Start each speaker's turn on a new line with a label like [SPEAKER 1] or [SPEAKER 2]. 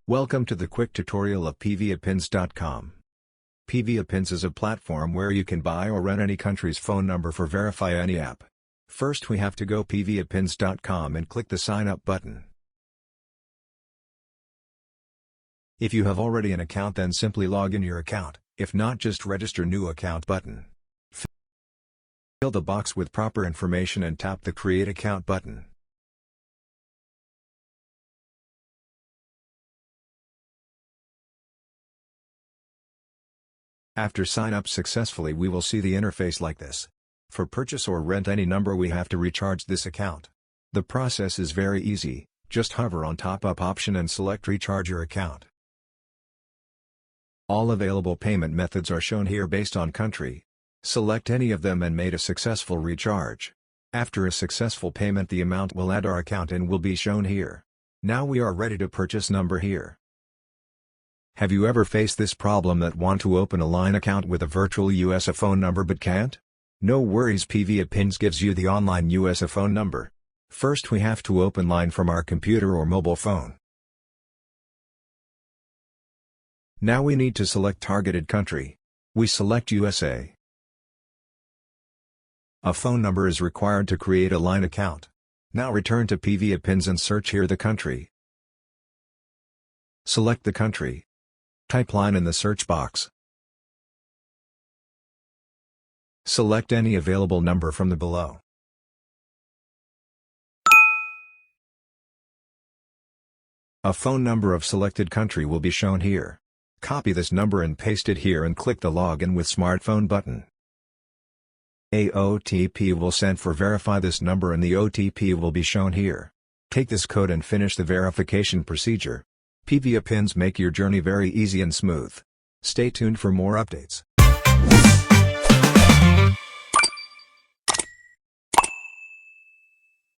[SPEAKER 1] Welcome to the quick tutorial of pviapins.com. pviapins is a platform where you can buy or rent any country's phone number for verify any app. First we have to go pviapins.com and click the sign up button. If you have already an account, then simply log in your account, if not just register new account button. Fill the box with proper information and tap the create account button. After sign up successfully, we will see the interface like this. For purchase or rent any number, we have to recharge this account. The process is very easy, just hover on top up option and select recharge your account. All available payment methods are shown here based on country. Select any of them and made a successful recharge. After a successful payment, the amount will add our account and will be shown here. Now we are ready to purchase number here. Have you ever faced this problem that want to open a LINE account with a virtual US phone number but can't? No worries, pviapins gives you the online US phone number. First we have to open LINE from our computer or mobile phone. Now we need to select targeted country. We select USA. A phone number is required to create a LINE account. Now return to pviapins and search here the country. Select the country. Type LINE in the search box. Select any available number from the below. A phone number of selected country will be shown here. Copy this number and paste it here and click the Login with Smartphone button. A OTP will send for verify this number and the OTP will be shown here. Take this code and finish the verification procedure. pviapins make your journey very easy and smooth. Stay tuned for more updates.